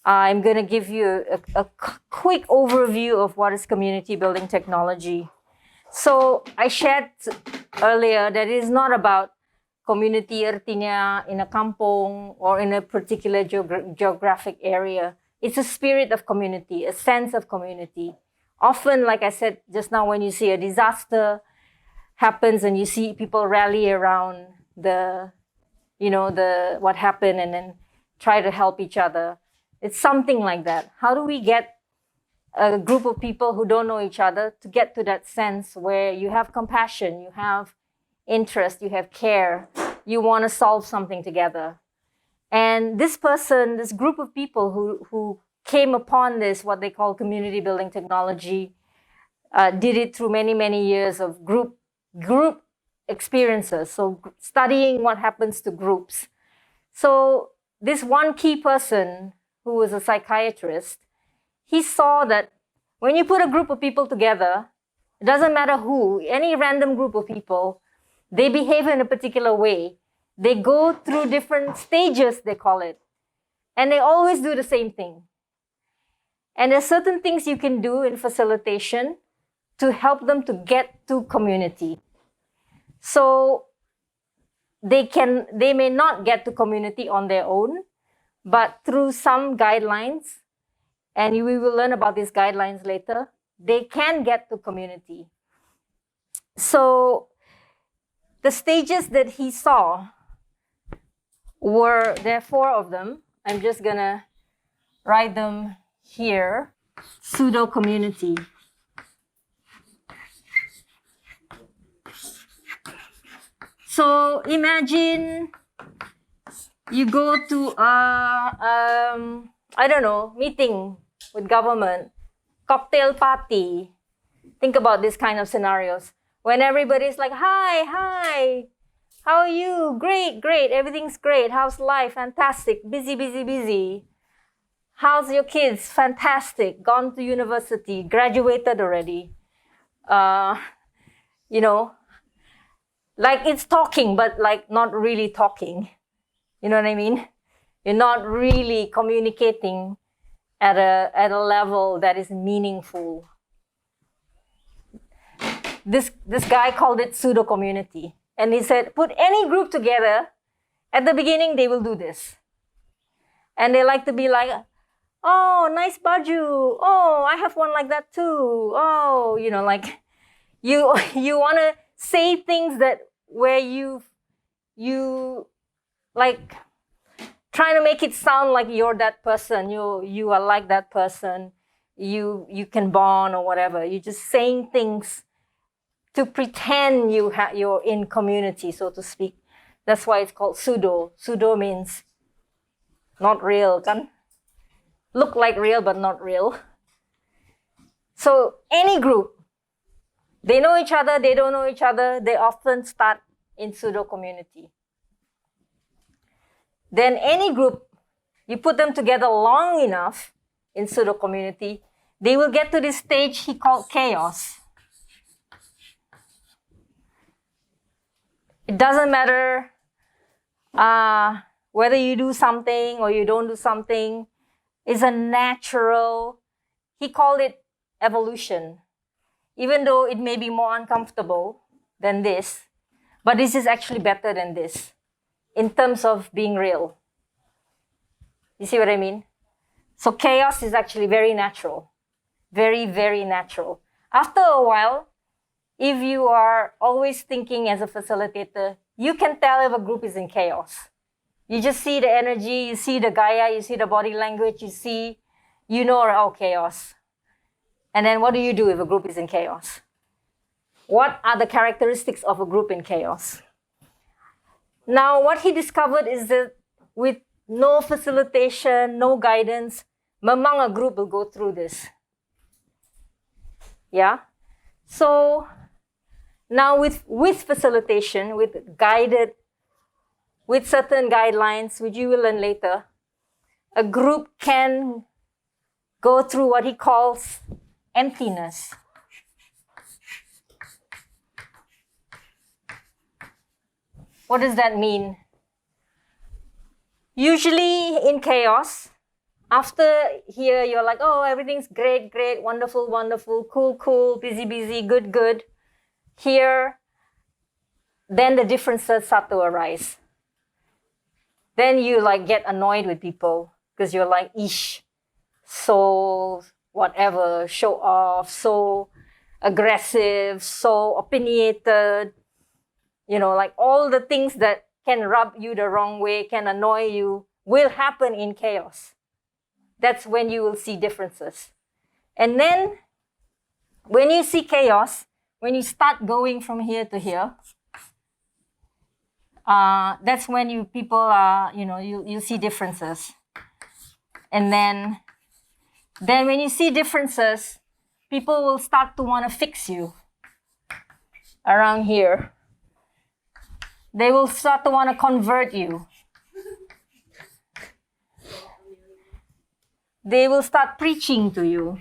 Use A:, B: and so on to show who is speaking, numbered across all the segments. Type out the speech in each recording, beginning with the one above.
A: I'm going to give you a quick overview of what is community building technology. So I shared earlier that it is not about community artinya in a kampong or in a particular geographic area. It's a spirit of community, a sense of community. Often, like I said just now, when you see a disaster happens and you see people rally around what happened and then try to help each other. It's something like that. How do we get a group of people who don't know each other to get to that sense where you have compassion, you have interest, you have care, you want to solve something together? And this group of people who came upon this, what they call community building technology, did it through many, many years of group experiences. So studying what happens to groups. So this one key person who was a psychiatrist, he saw that when you put a group of people together, it doesn't matter who, any random group of people, they behave in a particular way. They go through different stages, they call it. And they always do the same thing. And there's certain things you can do in facilitation to help them to get to community. So they may not get to community on their own, but through some guidelines, and we will learn about these guidelines later, they can get to community. So the stages that he saw there are 4 of them. I'm just gonna write them here. Pseudo-community. So imagine you go to meeting with government, cocktail party. Think about this kind of scenarios. When everybody's like, hi, how are you? Great, everything's great. How's life? Fantastic. Busy. How's your kids? Fantastic. Gone to university, graduated already. Like it's talking, but like not really talking. You know what I mean? You're not really communicating at a level that is meaningful. This guy called it pseudo-community. And he said, put any group together, at the beginning they will do this. And they like to be like, oh, nice baju. Oh, I have one like that too. Oh, like you want to say things that where you like trying to make it sound like you're that person, you are like that person, you can bond or whatever. You're just saying things to pretend you're in community, so to speak. That's why it's called pseudo. Pseudo means not real, kan? Look like real but not real. So any group, they know each other, they don't know each other, they often start in pseudo community. Then any group, you put them together long enough in pseudo community, they will get to this stage he called chaos. It doesn't matter whether you do something or you don't do something. It's a natural, he called it evolution. Even though it may be more uncomfortable than this, but this is actually better than this in terms of being real. You see what I mean? So chaos is actually very natural. Very, very natural. After a while, if you are always thinking as a facilitator, you can tell if a group is in chaos. You just see the energy, you see the gaya, you see the body language, oh, chaos. And then what do you do if a group is in chaos? What are the characteristics of a group in chaos? Now, what he discovered is that with no facilitation, no guidance, memang a group will go through this. Yeah? So Now with facilitation, with certain guidelines, which you will learn later, a group can go through what he calls emptiness. What does that mean? Usually in chaos, after here you're like, oh, everything's great, great, wonderful, wonderful, cool, cool, busy, busy, good, good. Here, then the differences start to arise. Then you like get annoyed with people because you're like, ish, so whatever, show off, so aggressive, so opinionated, like all the things that can rub you the wrong way, can annoy you, will happen in chaos. That's when you will see differences. And then when you see chaos, when you start going from here to here, that's when you see differences. And then when you see differences, people will start to want to fix you around here. They will start to want to convert you. They will start preaching to you.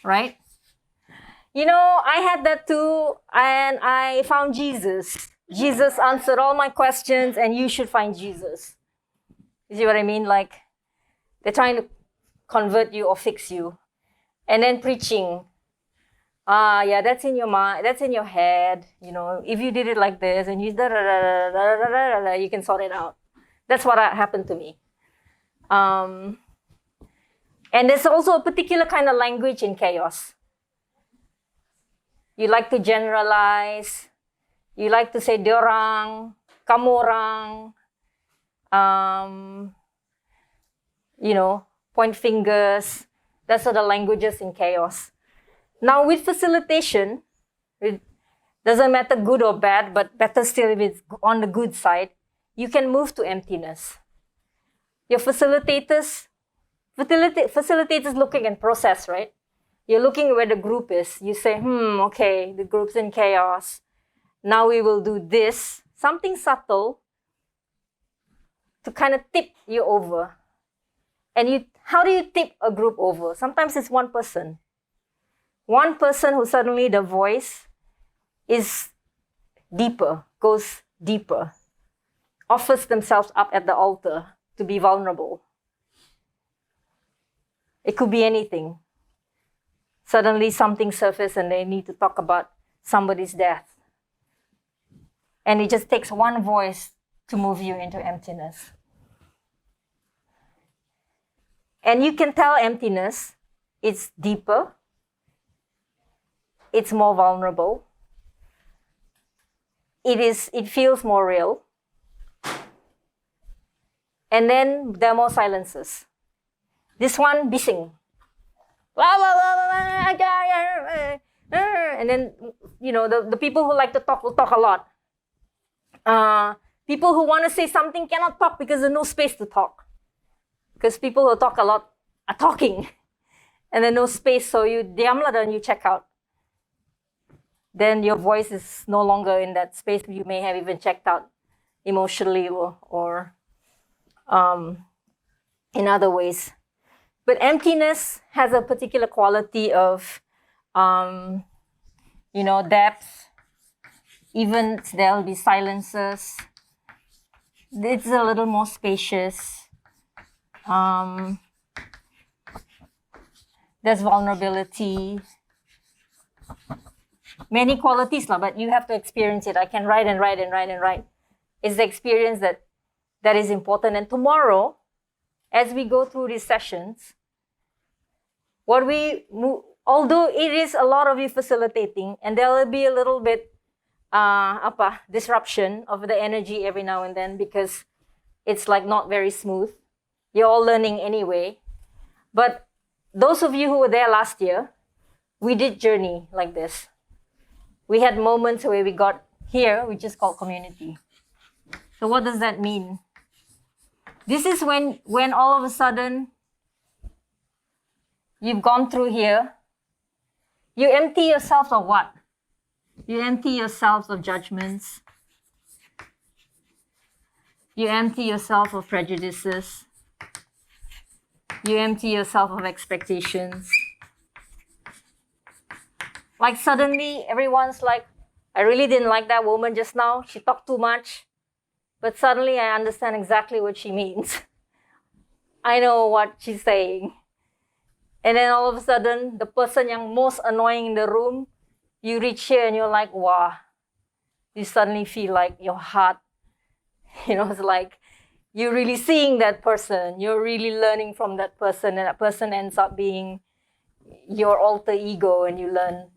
A: Right? I had that too, and I found Jesus. Jesus answered all my questions, and you should find Jesus. You see what I mean? Like, they're trying to convert you or fix you. And then preaching. Yeah, that's in your mind, that's in your head. If you did it like this, and you you can sort it out. That's what happened to me. And there's also a particular kind of language in chaos. You like to generalize. You like to say diorang, kamu orang. Point fingers. That's sort of languages in chaos. Now with facilitation, it doesn't matter good or bad, but better still if it's on the good side, you can move to emptiness. Your facilitators looking at process, right? You're looking where the group is. You say, okay, the group's in chaos. Now we will do this, something subtle to kind of tip you over. And how do you tip a group over? Sometimes it's one person. One person who suddenly the voice is deeper, goes deeper, offers themselves up at the altar to be vulnerable. It could be anything. Suddenly something surfaces and they need to talk about somebody's death. And it just takes one voice to move you into emptiness. And you can tell emptiness, it's deeper, it's more vulnerable, it feels more real. And then there are more silences. This one, bising. And then, the people who like to talk will talk a lot. People who want to say something cannot talk because there's no space to talk. Because people who talk a lot are talking. And there's no space, so you diamlah and you check out. Then your voice is no longer in that space. You may have even checked out emotionally or in other ways. But emptiness has a particular quality of, depth. Even there'll be silences. It's a little more spacious. There's vulnerability. Many qualities, but you have to experience it. I can write and write and write and write. It's the experience that is important. And tomorrow, as we go through these sessions, although it is a lot of you facilitating, and there will be a little bit disruption of the energy every now and then because it's like not very smooth. You're all learning anyway. But those of you who were there last year, we did journey like this. We had moments where we got here, which is called community. So what does that mean? This is when all of a sudden you've gone through here. You empty yourself of what? You empty yourself of judgments. You empty yourself of prejudices. You empty yourself of expectations. Like suddenly everyone's like, I really didn't like that woman just now. She talked too much. But suddenly I understand exactly what she means. I know what she's saying. And then all of a sudden, the person yang most annoying in the room, you reach here and you're like, wow. You suddenly feel like your heart, it's like you're really seeing that person. You're really learning from that person. And that person ends up being your alter ego, and you learn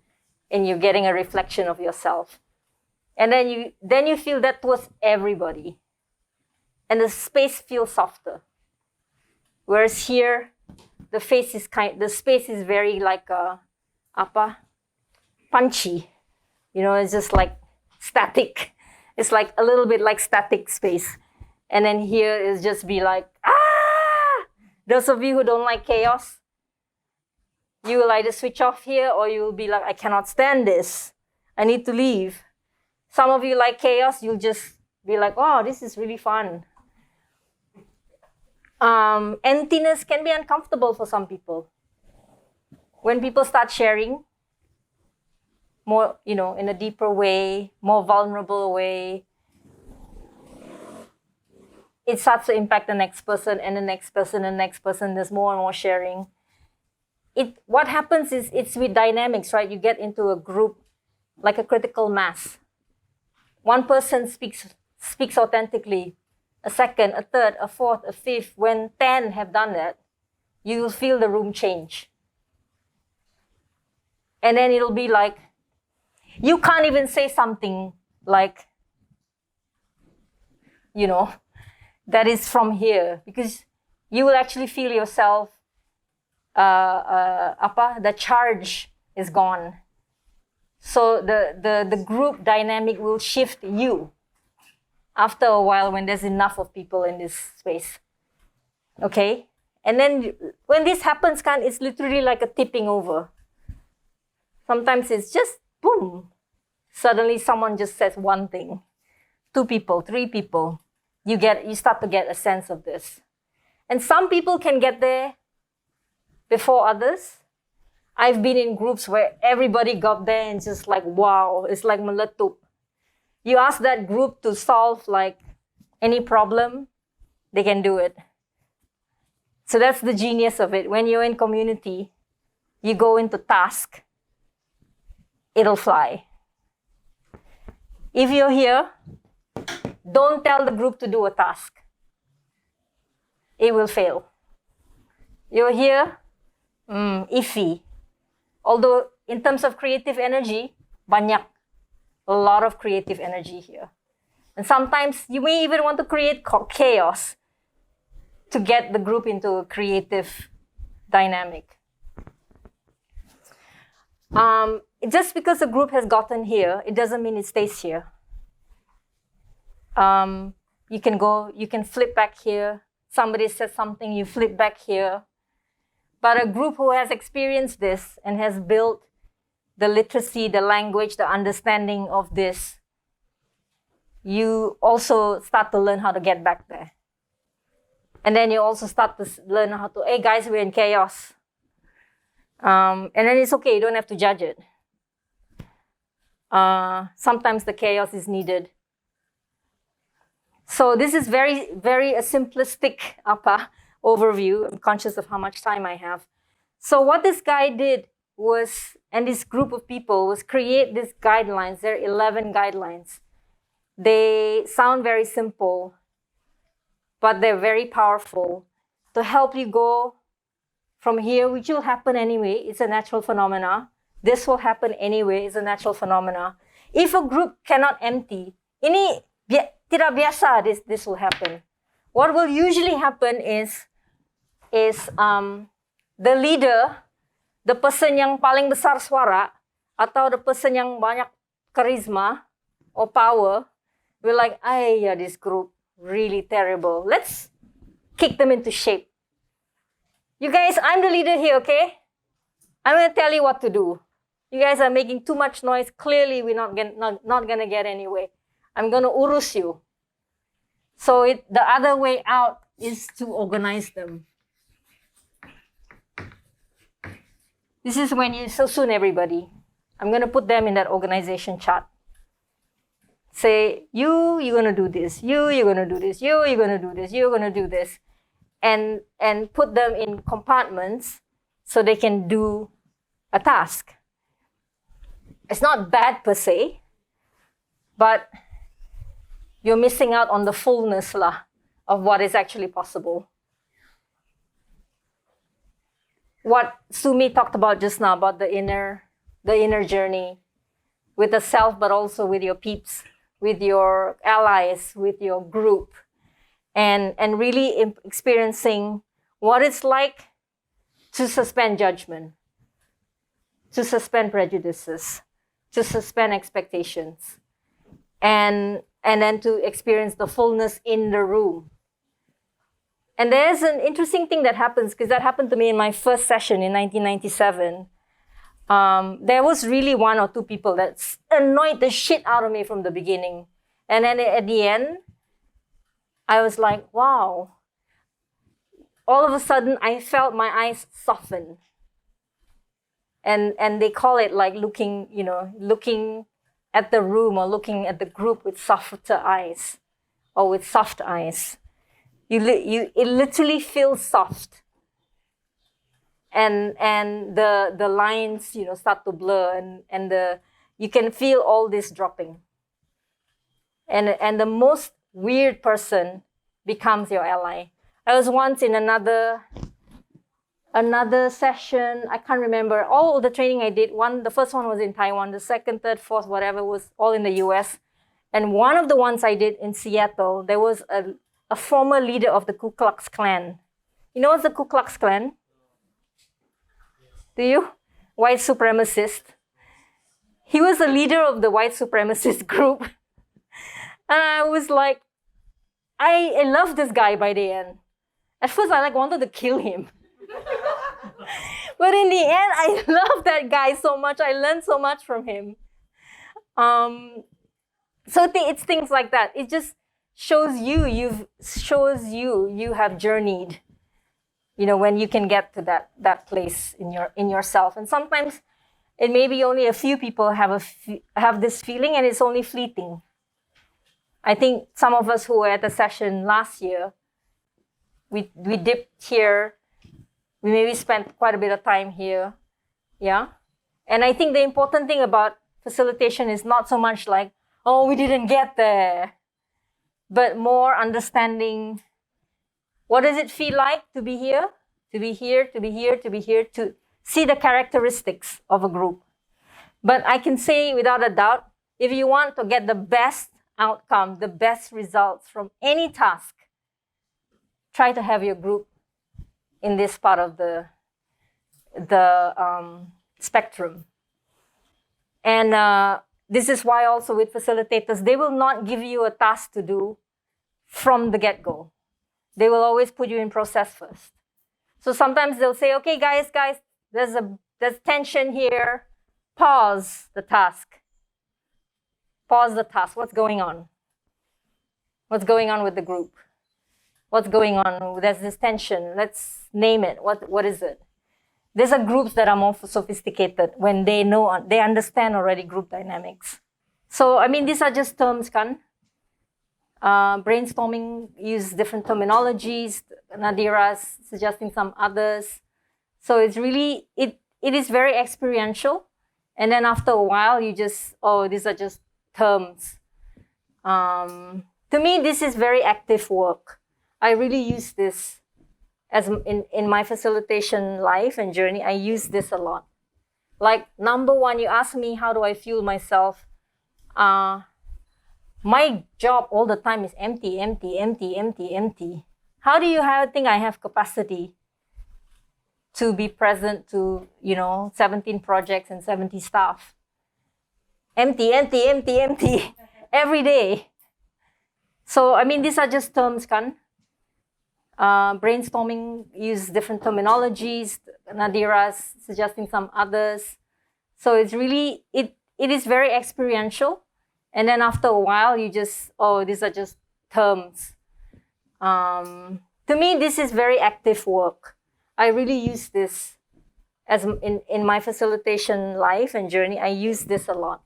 A: and you're getting a reflection of yourself. And then you feel that was everybody. And the space feels softer. Whereas here, the space is very like punchy. It's just like static. It's like a little bit like static space. And then here is just be like, ah! Those of you who don't like chaos, you will either switch off here or you will be like, I cannot stand this. I need to leave. Some of you like chaos, you'll just be like, oh, this is really fun. Emptiness can be uncomfortable for some people. When people start sharing more, in a deeper way, more vulnerable way, it starts to impact the next person and the next person and the next person. There's more and more sharing. What happens is it's with dynamics, right? You get into a group like a critical mass. One person speaks authentically. A second, a third, a fourth, a fifth. When 10 have done that, you will feel the room change. And then it'll be like, you can't even say something like, that is from here, because you will actually feel yourself, the charge is gone. So the group dynamic will shift you after a while when there's enough of people in this space. Okay? And then when this happens, it's literally like a tipping over. Sometimes it's just boom. Suddenly someone just says one thing. 2 people, 3 people. You start to get a sense of this. And some people can get there before others. I've been in groups where everybody got there and just like, wow, it's like meletup. You ask that group to solve like any problem, they can do it. So that's the genius of it. When you're in community, you go into task, it'll fly. If you're here, don't tell the group to do a task. It will fail. You're here, iffy. Although in terms of creative energy, banyak. A lot of creative energy here. And sometimes you may even want to create chaos to get the group into a creative dynamic. Just because a group has gotten here, it doesn't mean it stays here. You can flip back here. Somebody says something, you flip back here. But a group who has experienced this and has built the literacy, the language, the understanding of this, you also start to learn how to get back there. And then you also start to learn how to, hey guys, we're in chaos. And then it's okay, you don't have to judge it. Sometimes the chaos is needed. So this is very, very a simplistic overview. I'm conscious of how much time I have. So what this guy did was, and this group of people, was create these guidelines. There are 11 guidelines. They sound very simple, but they're very powerful to help you go from here, which will happen anyway. It's a natural phenomena. This will happen anyway. It's a natural phenomena. If a group cannot empty, ini tidak biasa, this will happen. What will usually happen is the leader, the person yang paling besar suara, atau the person yang banyak charisma or power, will like, this group, really terrible. Let's kick them into shape. You guys, I'm the leader here, okay? I'm going to tell you what to do. You guys are making too much noise. Clearly, we're not going to get anywhere. I'm going to urus you. So the other way out is to organize them. This is when you soon everybody. I'm going to put them in that organization chart. Say, you're going to do this. You're going to do this. You're going to do this. You're going to do this. And put them in compartments so they can do a task. It's not bad per se, but you're missing out on the fullness of what is actually possible. What Sumi talked about just now about the inner journey with the self, but also with your peeps, with your allies, with your group, and really experiencing what it's like to suspend judgment, to suspend prejudices, to suspend expectations, and then to experience the fullness in the room. And there's an interesting thing that happens, because that happened to me in my first session in 1997. There was really one or two people that annoyed the shit out of me from the beginning. And then at the end, I was like, wow. All of a sudden, I felt my eyes soften. And they call it like looking at the room or looking at the group with softer eyes or with soft eyes. It literally feels soft. And the lines, start to blur and you can feel all this dropping. And the most weird person becomes your ally. I was once in another session. I can't remember all the training I did. The first one was in Taiwan. The second, third, fourth, whatever was all in the US. And one of the ones I did in Seattle, there was a former leader of the Ku Klux Klan. You know what's the Ku Klux Klan? Do you? White supremacist. He was the leader of the white supremacist group. And I was like, I love this guy by the end. At first, I wanted to kill him. But in the end, I love that guy so much. I learned so much from him. So it's things like that. It just shows you have journeyed. When you can get to that place in yourself. And sometimes it may be only a few people have this feeling, and it's only fleeting. I think some of us who were at the session last year, we dipped here. We maybe spent quite a bit of time here. Yeah? And I think the important thing about facilitation is not so much like, oh, we didn't get there, but more understanding what does it feel like to be here, to be here, to be here, to be here, to see the characteristics of a group. But I can say without a doubt, if you want to get the best outcome, the best results from any task, try to have your group in this part of the spectrum. And this is why also with facilitators, they will not give you a task to do from the get-go. They will always put you in process first. So sometimes they'll say, okay, guys, there's tension here. Pause the task. Pause the task. What's going on? What's going on with the group? What's going on? There's this tension. Let's name it. What is it? There's groups that are more sophisticated when they understand already group dynamics. So, I mean, these are just terms, kan? Brainstorming, use different terminologies. Nadira's suggesting some others. So it's really, it is very experiential. And then after a while, you just, these are just terms. To me, this is very active work. I really use this as in my facilitation life and journey. I use this a lot. Like, number one, you ask me, how do I fuel myself? My job all the time is empty, empty, empty, empty, empty. How do you think I have capacity to be present to, 17 projects and 70 staff? Empty, empty, empty, empty, every day. So, I mean, these are just terms, kan? Brainstorming, use different terminologies. Nadira's suggesting some others. So it's really, it is very experiential. And then after a while, you just, oh, these are just terms. To me, this is very active work. I really use this as in my facilitation life and journey. I use this a lot.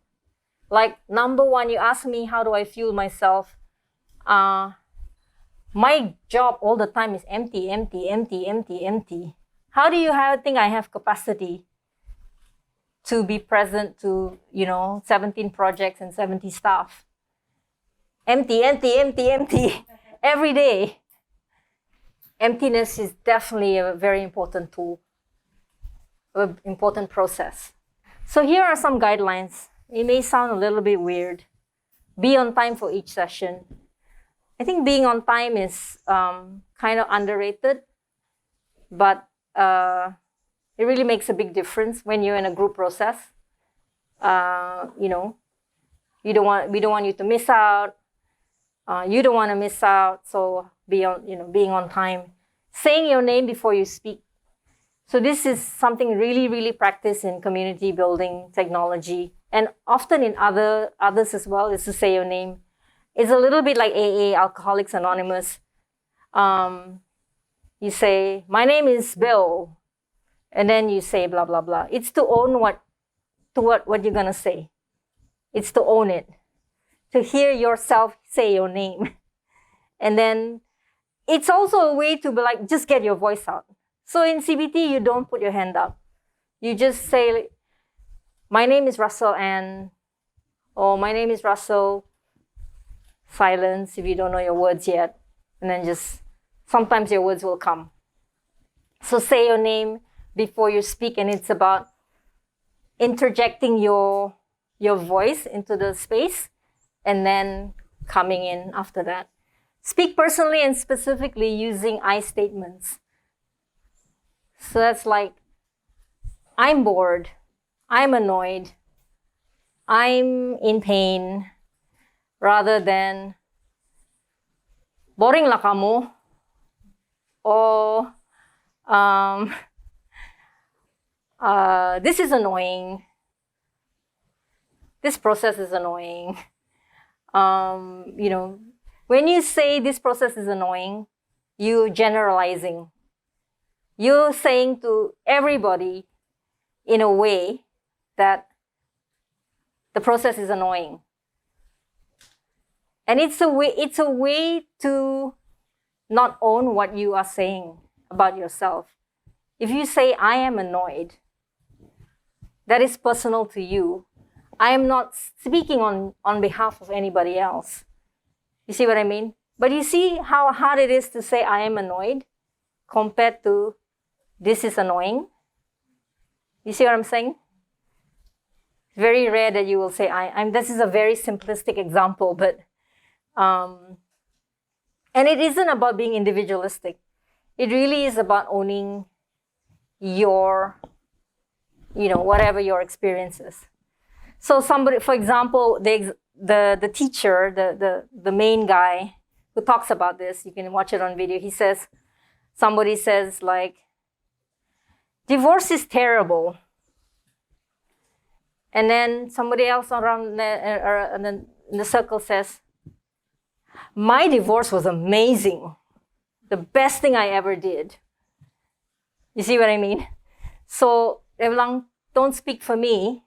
A: Like, number one, you ask me, how do I fuel myself? My job all the time is empty, empty, empty, empty, empty. How do you think I have capacity to be present to, 17 projects and 70 staff? Empty, empty, empty, empty, every day. Emptiness is definitely a very important tool, an important process. So here are some guidelines. It may sound a little bit weird. Be on time for each session. I think being on time is kind of underrated, but it really makes a big difference when you're in a group process. We don't want you to miss out. You don't want to miss out, so being on time. Saying your name before you speak. So this is something really, really practiced in community building technology, and often in others as well, is to say your name. It's a little bit like AA, Alcoholics Anonymous. You say, my name is Bill, and then you say blah, blah, blah. It's to own what you're going to say. It's to own it. To hear yourself say your name. And then it's also a way to be like, just get your voice out. So in CBT, you don't put your hand up. You just say, my name is Russell Ann, or my name is Russell. Silence if you don't know your words yet. And then just, sometimes your words will come. So say your name before you speak, and it's about interjecting your voice into the space and then coming in after that. Speak personally and specifically using I statements. So that's like, I'm bored, I'm annoyed, I'm in pain, rather than boring lah kamu, or this is annoying, this process is annoying. When you say this process is annoying, you're generalizing. You're saying to everybody in a way that the process is annoying. And it's a way to not own what you are saying about yourself. If you say, I am annoyed, that is personal to you. I am not speaking on behalf of anybody else. You see what I mean? But you see how hard it is to say I am annoyed compared to this is annoying? You see what I'm saying? It's very rare that you will say I'm. This is a very simplistic example, but and it isn't about being individualistic. It really is about owning your, whatever your experience is. So somebody, for example, the teacher, the main guy who talks about this, you can watch it on video. Somebody says like, divorce is terrible. And then somebody else around in the circle says, my divorce was amazing. The best thing I ever did. You see what I mean? So, don't speak for me.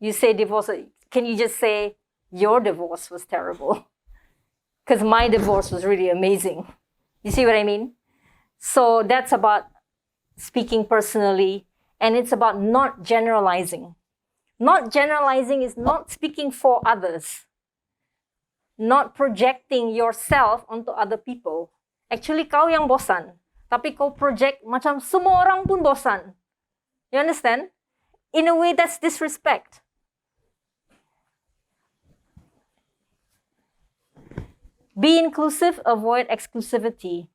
A: You say divorce. Can you just say, your divorce was terrible? Because my divorce was really amazing. You see what I mean? So that's about speaking personally, and it's about not generalizing. Not generalizing is not speaking for others. Not projecting yourself onto other people. Actually, kau yang bosan. Tapi kau project macam semua orang pun bosan. You understand? In a way, that's disrespect. Be inclusive, avoid exclusivity.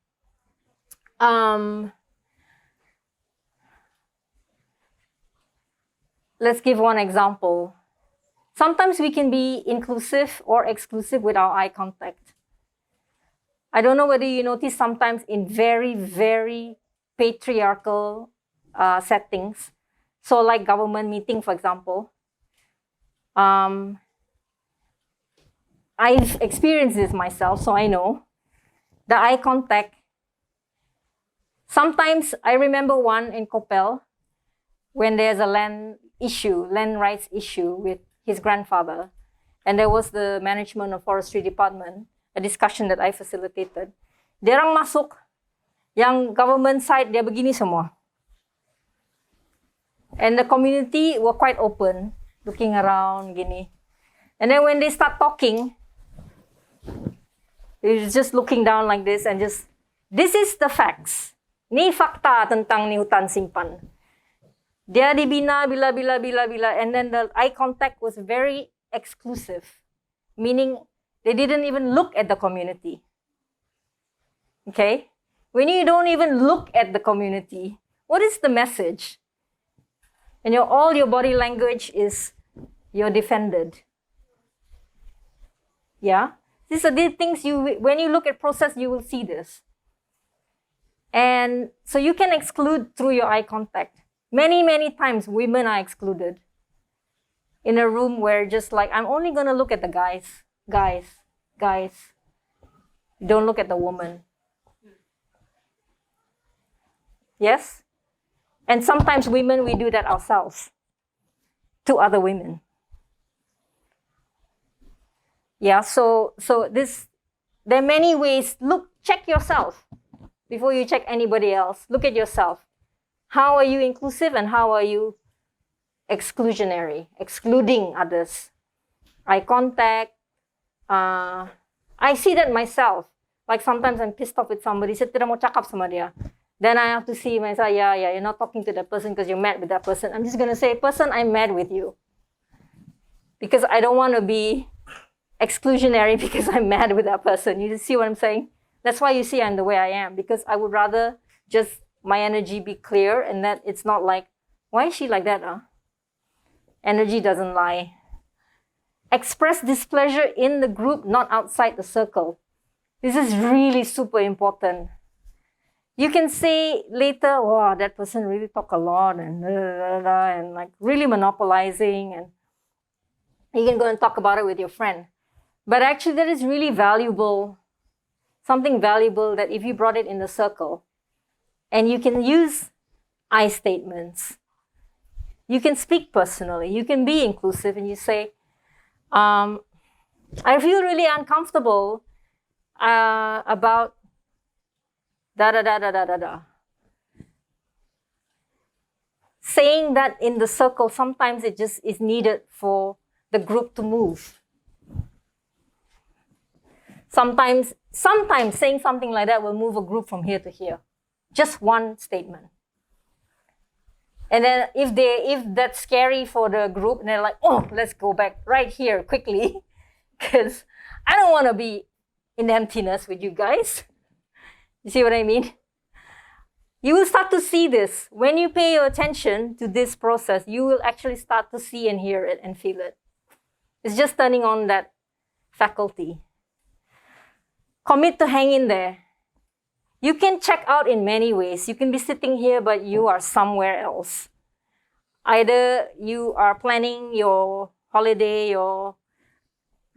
A: Let's give one example. Sometimes we can be inclusive or exclusive with our eye contact. I don't know whether you notice sometimes in very, very patriarchal settings, So like government meeting, for example, I've experienced this myself, so I know the eye contact. Sometimes I remember one in Coppell when there's a land rights issue with his grandfather, and there was the management of forestry department, a discussion that I facilitated. Dia orang masuk, yang government side dia begini semua. And the community were quite open, looking around, gini. And then when they start talking, they're just looking down like this and just, this is the facts. Ni fakta tentang ni hutan simpan. Dia dibina bila, and then the eye contact was very exclusive, meaning they didn't even look at the community. Okay? When you don't even look at the community, what is the message? And all your body language is you're defended. Yeah? These are the things when you look at process, you will see this. And so you can exclude through your eye contact. Many, many times women are excluded in a room where just like, I'm only going to look at the guys. Don't look at the woman. Yes? And sometimes women, we do that ourselves to other women. Yeah, so there are many ways. Look, check yourself before you check anybody else. Look at yourself. How are you inclusive and how are you exclusionary, excluding others? Eye contact. I see that myself. Like sometimes I'm pissed off with somebody, saya tidak mau cakap sama dia. Then I have to see myself, yeah, you're not talking to that person because you're mad with that person. I'm just going to say, person, I'm mad with you. Because I don't want to be exclusionary because I'm mad with that person. You see what I'm saying? That's why you see I'm the way I am. Because I would rather just my energy be clear and that it's not like, why is she like that? Energy doesn't lie. Express displeasure in the group, not outside the circle. This is really super important. You can say later, wow, that person really talk a lot and like really monopolizing, and you can go and talk about it with your friend. But actually that is really valuable, something valuable that if you brought it in the circle, and you can use I statements, you can speak personally, you can be inclusive, and you say, I feel really uncomfortable about da. Saying that in the circle, sometimes it just is needed for the group to move. Sometimes saying something like that will move a group from here to here. Just one statement. And then if that's scary for the group, and they're like, oh, let's go back right here quickly, because I don't want to be in emptiness with you guys. You see what I mean? You will start to see this. When you pay your attention to this process, you will actually start to see and hear it and feel it. It's just turning on that faculty. Commit to hang in there. You can check out in many ways. You can be sitting here, but you are somewhere else. Either you are planning your holiday, your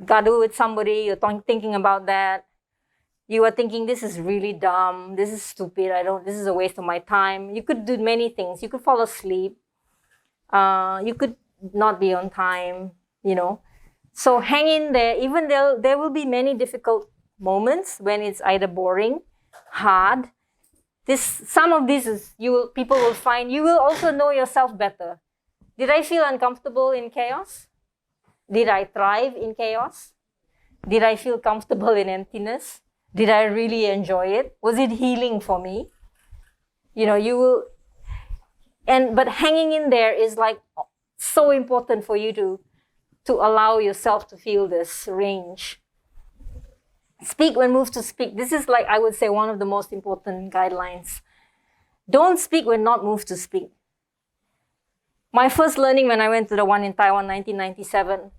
A: gadu with somebody, you're thinking about that. You are thinking, this is really dumb, this is stupid, this is a waste of my time. You could do many things. You could fall asleep. You could not be on time, So hang in there. Even there will be many difficult moments when it's either boring, hard. Some of this is people will find. You will also know yourself better. Did I feel uncomfortable in chaos? Did I thrive in chaos? Did I feel comfortable in emptiness? Did I really enjoy it? Was it healing for me? You will, but hanging in there is like so important for you to allow yourself to feel this range. Speak when moved to speak. This is like, I would say, one of the most important guidelines. Don't speak when not moved to speak. My first learning when I went to the one in Taiwan, 1997,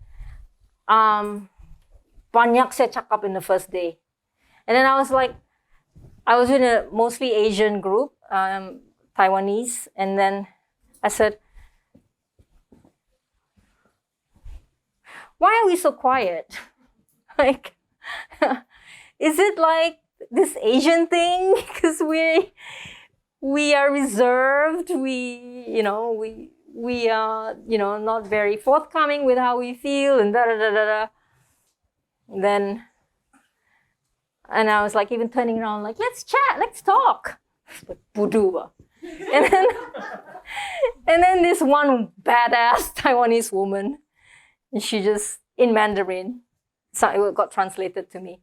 A: banyak saya cakap in the first day. And then I was in a mostly Asian group, Taiwanese, and then I said, why are we so quiet? Like, is it like this Asian thing? Because we are reserved. We are, not very forthcoming with how we feel and da da da da da. Then, and I was like even turning around like, let's chat, let's talk. But Budua. And then this one badass Taiwanese woman, and she just, in Mandarin, so it got translated to me.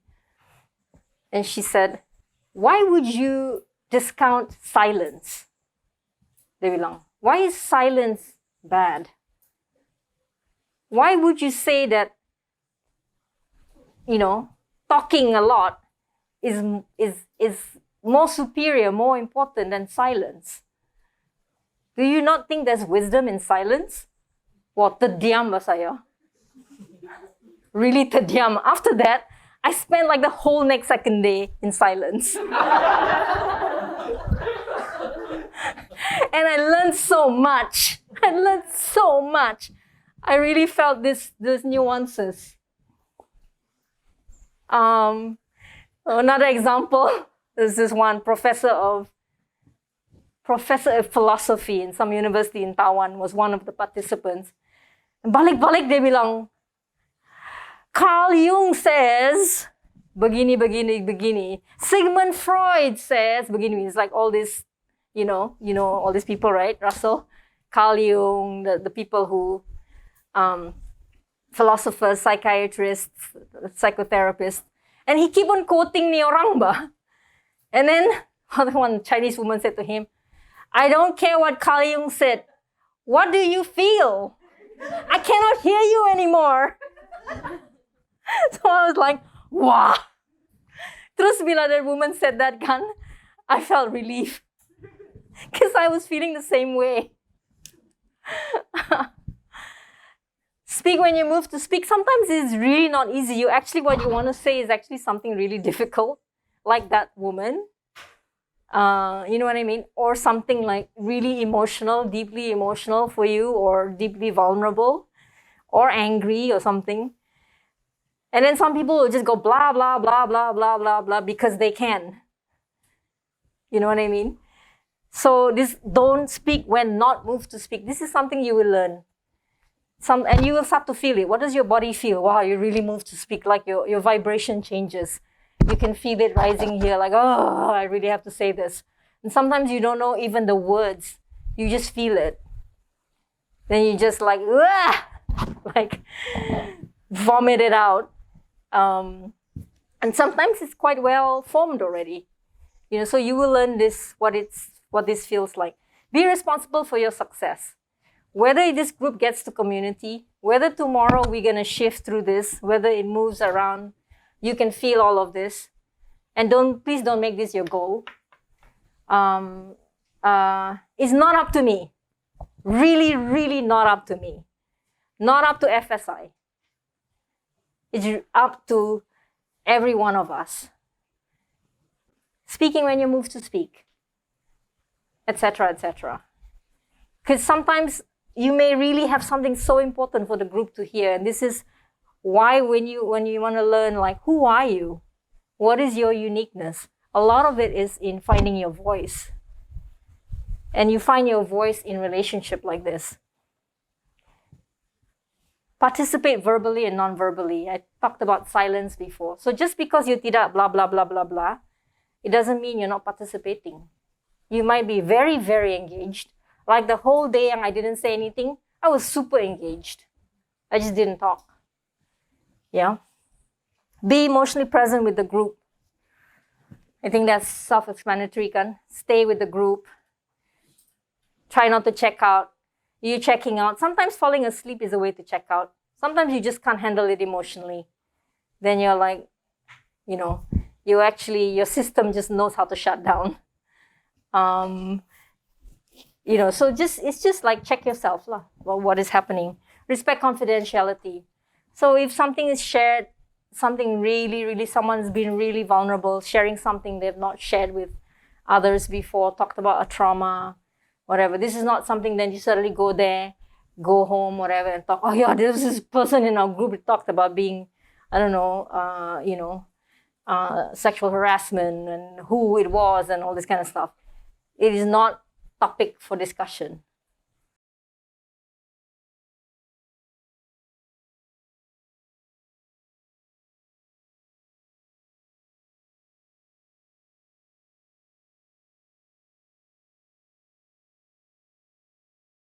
A: And she said, why would you discount silence? They bilang, why is silence bad? Why would you say that, talking a lot is more superior, more important than silence? Do you not think there's wisdom in silence? Wah, terdiam ba saya. Really terdiam. After that, I spent like the whole next second day in silence. And I learned so much. I really felt these nuances. Another example is this one professor of philosophy in some university in Taiwan was one of the participants. And balik-balik dia bilang, Carl Jung says, begini. Sigmund Freud says, begini. It's like all this, all these people, right? Russell, Carl Jung, the people who, philosophers, psychiatrists, psychotherapists. And he keep on quoting ni orang ba. And then one Chinese woman said to him, I don't care what Carl Jung said. What do you feel? I cannot hear you anymore. So I was like, wow. Terus bila that woman said that kan, I felt relief. Because I was feeling the same way. Speak when you move to speak. Sometimes it's really not easy. What you want to say is actually something really difficult. Like that woman. You know what I mean? Or something like really emotional, deeply emotional for you, or deeply vulnerable, or angry or something. And then some people will just go blah, blah, blah, blah, blah, blah, blah, because they can. You know what I mean? So this don't speak when not moved to speak. This is something you will learn. And you will start to feel it. What does your body feel? Wow, you really moved to speak, like your vibration changes. You can feel it rising here, like, oh, I really have to say this. And sometimes you don't know even the words. You just feel it. Then you just like vomit it out. And sometimes it's quite well formed already. So you will learn this, what this feels like. Be responsible for your success. Whether this group gets to community, whether tomorrow we're going to shift through this, whether it moves around, you can feel all of this. And please don't make this your goal. It's not up to me. Really, really not up to me. Not up to FSI. It's up to every one of us. Speaking when you move to speak, etc., etc. Because sometimes you may really have something so important for the group to hear, and this is why when you want to learn, like, who are you? What is your uniqueness? A lot of it is in finding your voice. And you find your voice in relationship like this. Participate verbally and non-verbally. I talked about silence before. So just because you tidak blah, blah, blah, blah, blah, it doesn't mean you're not participating. You might be very, very engaged. Like the whole day and I didn't say anything, I was super engaged. I just didn't talk. Yeah. Be emotionally present with the group. I think that's self-explanatory, kan? Stay with the group. Try not to check out. You're checking out. Sometimes falling asleep is a way to check out. Sometimes you just can't handle it emotionally. Then you're like, your system just knows how to shut down. So it's just like check yourself lah, what is happening. Respect confidentiality. So if something is shared, something really, really, someone's been really vulnerable, sharing something they've not shared with others before, talked about a trauma, whatever. This is not something that you suddenly go there go home, whatever, and talk, oh yeah, there's this person in our group that talked about being, I don't know, sexual harassment and who it was and all this kind of stuff. It is not topic for discussion.